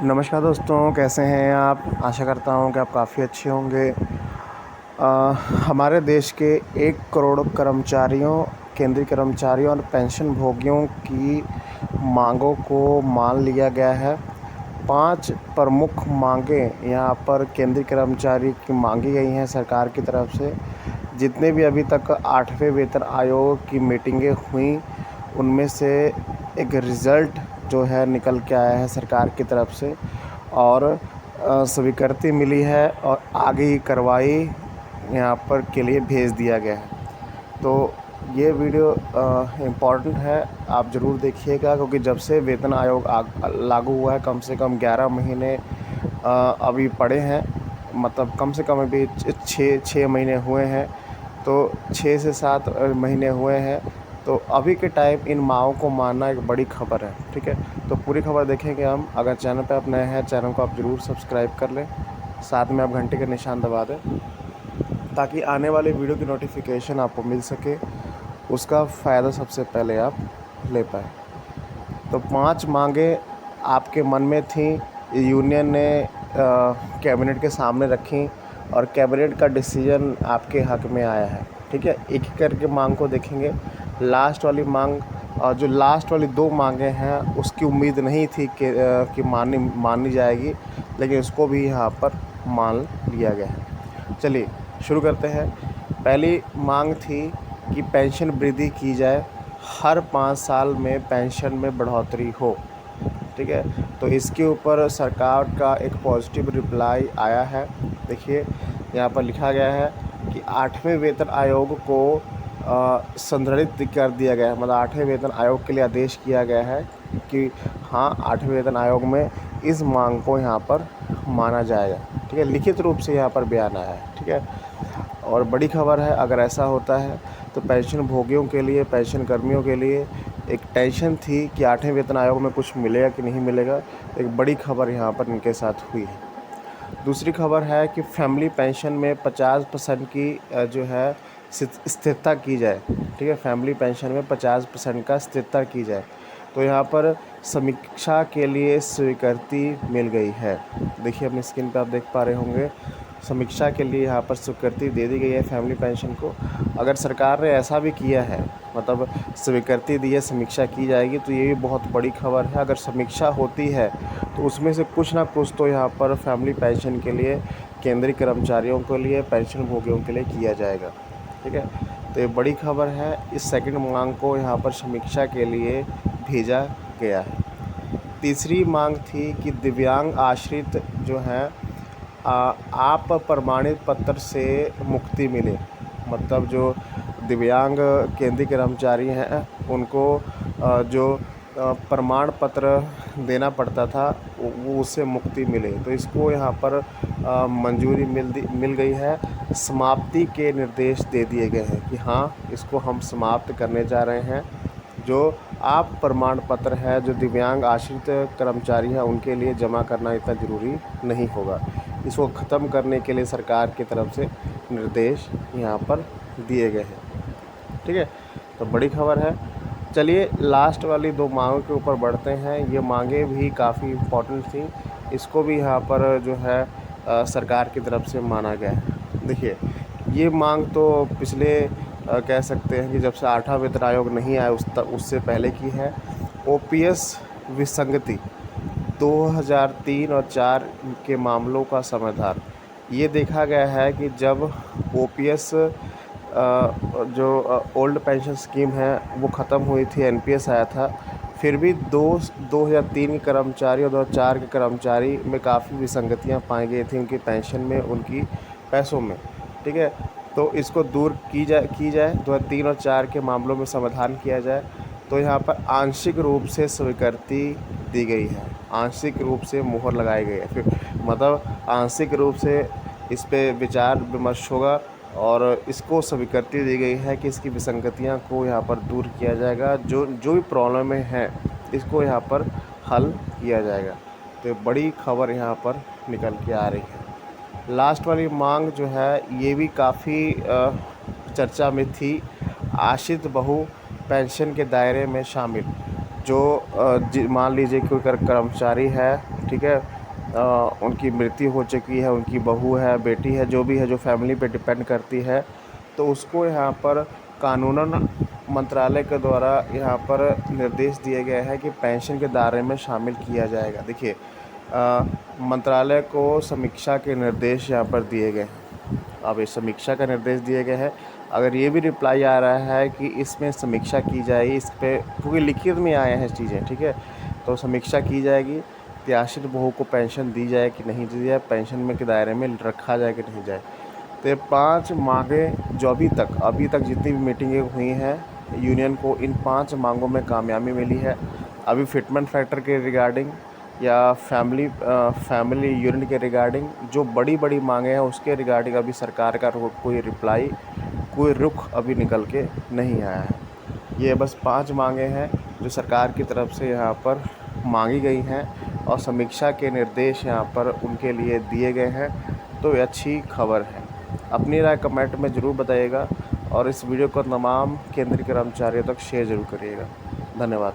नमस्कार दोस्तों, कैसे हैं आप। आशा करता हूं कि आप काफ़ी अच्छे होंगे। हमारे देश के 1 करोड़ कर्मचारियों, केंद्रीय कर्मचारियों और पेंशन भोगियों की मांगों को मान लिया गया है। 5 प्रमुख मांगें यहाँ पर केंद्रीय कर्मचारी की मांगी गई हैं सरकार की तरफ से। जितने भी अभी तक 8वें वेतन आयोग की मीटिंगें हुई, उनमें से एक रिज़ल्ट जो है निकल के आया है सरकार की तरफ से और स्वीकृति मिली है और आगे की कार्रवाई यहाँ पर के लिए भेज दिया गया है। तो ये वीडियो इम्पॉर्टेंट है, आप ज़रूर देखिएगा, क्योंकि जब से वेतन आयोग लागू हुआ है कम से कम 11 महीने अभी पड़े हैं। मतलब कम से कम अभी 6 महीने हुए हैं, तो 6 से 7 महीने हुए हैं। तो अभी के टाइम इन माँगों को मानना एक बड़ी खबर है। ठीक है, तो पूरी खबर देखेंगे हम। अगर चैनल पे आप नए हैं, चैनल को आप ज़रूर सब्सक्राइब कर लें, साथ में आप घंटे का निशान दबा दें ताकि आने वाले वीडियो की नोटिफिकेशन आपको मिल सके, उसका फ़ायदा सबसे पहले आप ले पाएँ। तो 5 मांगें आपके मन में थी, यूनियन ने कैबिनेट के सामने रखी और कैबिनेट का डिसीजन आपके हक़ में आया है। ठीक है, एक-एक करके मांग को देखेंगे। लास्ट वाली मांग और जो लास्ट वाली 2 मांगें हैं, उसकी उम्मीद नहीं थी कि मानी जाएगी, लेकिन उसको भी यहाँ पर मान लिया गया है। चलिए शुरू करते हैं। पहली मांग थी कि पेंशन वृद्धि की जाए, हर 5 साल में पेंशन में बढ़ोतरी हो। ठीक है, तो इसके ऊपर सरकार का एक पॉजिटिव रिप्लाई आया है। देखिए यहाँ पर लिखा गया है कि 8वें वेतन आयोग को संदर्भित कर दिया गया है। मतलब 8वें वेतन आयोग के लिए आदेश किया गया है कि हाँ, 8वें वेतन आयोग में इस मांग को यहाँ पर माना जाएगा। ठीक है, लिखित रूप से यहाँ पर बयान आया है। ठीक है, और बड़ी खबर है। अगर ऐसा होता है तो पेंशन भोगियों के लिए, पेंशन कर्मियों के लिए एक टेंशन थी कि 8वें वेतन आयोग में कुछ मिलेगा कि नहीं मिलेगा। एक बड़ी खबर यहाँ पर इनके साथ हुई है। दूसरी खबर है कि फैमिली पेंशन में 50% की जो है स्थिरता की जाए। ठीक है, फैमिली पेंशन में 50% का स्थिरता की जाए। तो यहाँ पर समीक्षा के लिए स्वीकृति मिल गई है। देखिए अपनी स्क्रीन पर आप देख पा रहे होंगे, समीक्षा के लिए यहाँ पर स्वीकृति दे दी गई है फैमिली पेंशन को। अगर सरकार ने ऐसा भी किया है, मतलब स्वीकृति दी है, समीक्षा की जाएगी, तो ये भी बहुत बड़ी खबर है। अगर समीक्षा होती है तो उसमें से कुछ ना कुछ तो यहाँ पर फैमिली पेंशन के लिए, केंद्रीय कर्मचारियों के लिए, पेंशन भोगियों के लिए किया जाएगा। ठीक है, तो ये बड़ी खबर है। इस सेकंड मांग को यहाँ पर समीक्षा के लिए भेजा गया है। तीसरी मांग थी कि दिव्यांग आश्रित जो हैं आप प्रमाणित पत्र से मुक्ति मिले। मतलब जो दिव्यांग केंद्रीय कर्मचारी हैं उनको जो प्रमाण पत्र देना पड़ता था, वो उससे मुक्ति मिले। तो इसको यहाँ पर मंजूरी मिल गई है। समाप्ति के निर्देश दे दिए गए हैं कि हाँ, इसको हम समाप्त करने जा रहे हैं। जो आप प्रमाण पत्र है, जो दिव्यांग आश्रित कर्मचारी हैं उनके लिए जमा करना इतना ज़रूरी नहीं होगा। इसको ख़त्म करने के लिए सरकार की तरफ से निर्देश यहाँ पर दिए गए हैं। ठीक है, तो बड़ी खबर है। चलिए लास्ट वाली 2 मांगों के ऊपर बढ़ते हैं। ये मांगें भी काफ़ी इम्पोर्टेंट थी, इसको भी यहाँ पर जो है सरकार की तरफ से माना गया है। देखिए ये मांग तो पिछले कह सकते हैं कि जब से 8वां वेतन आयोग नहीं आया उससे पहले की है। ओपीएस विसंगति 2003 और 4 के मामलों का समाधान। ये देखा गया है कि जब ओपीएस जो ओल्ड पेंशन स्कीम है वो ख़त्म हुई थी, एनपीएस आया था, फिर भी 2003 के कर्मचारी और 2004 के कर्मचारी में काफ़ी विसंगतियां पाई गई थी उनकी पेंशन में, उनकी पैसों में। ठीक है, तो इसको दूर की जाए 2003 और 4 के मामलों में समाधान किया जाए। तो यहाँ पर आंशिक रूप से स्वीकृति दी गई है, आंशिक रूप से मुहर लगाई गई है। फिर मतलब आंशिक रूप से इस पे विचार विमर्श होगा और इसको स्वीकृति दी गई है कि इसकी विसंगतियाँ को यहाँ पर दूर किया जाएगा। जो भी प्रॉब्लम है इसको यहाँ पर हल किया जाएगा। तो बड़ी खबर यहाँ पर निकल के आ रही है। लास्ट वाली मांग जो है ये भी काफ़ी चर्चा में थी, आश्रित बहू पेंशन के दायरे में शामिल। जो मान लीजिए कोई कर्मचारी है, ठीक है, उनकी मृत्यु हो चुकी है, उनकी बहू है, बेटी है, जो भी है, जो फैमिली पे डिपेंड करती है, तो उसको यहाँ पर कानूनन मंत्रालय के द्वारा यहाँ पर निर्देश दिए गए हैं कि पेंशन के दायरे में शामिल किया जाएगा। देखिए, मंत्रालय को समीक्षा के निर्देश यहाँ पर दिए गए हैं। अब इस समीक्षा का निर्देश दिए गए हैं, अगर ये भी रिप्लाई आ रहा है कि इसमें समीक्षा की जाएगी, इस पे क्योंकि लिखित में आए हैं चीज़ें, ठीक है, तो समीक्षा की जाएगी, त्याश्रित बहू को पेंशन दी जाए कि नहीं दी जाए, पेंशन में के दायरे में रखा जाए कि नहीं जाए। तो ये 5 मांगें जो अभी तक जितनी भी मीटिंगें हुई हैं यूनियन को, इन 5 मांगों में कामयाबी मिली है। अभी फिटमेंट फैक्टर के रिगार्डिंग या फैमिली यूनिट के रिगार्डिंग जो बड़ी मांगें हैं उसके रिगार्डिंग अभी सरकार का कोई रिप्लाई, कोई रुख अभी निकल के नहीं आया है। ये बस 5 मांगें हैं जो सरकार की तरफ से यहाँ पर मांगी गई हैं और समीक्षा के निर्देश यहाँ पर उनके लिए दिए गए हैं, तो ये अच्छी खबर है। अपनी राय कमेंट में ज़रूर बताइएगा और इस वीडियो को तमाम केंद्रीय कर्मचारियों तक शेयर ज़रूर करिएगा। धन्यवाद।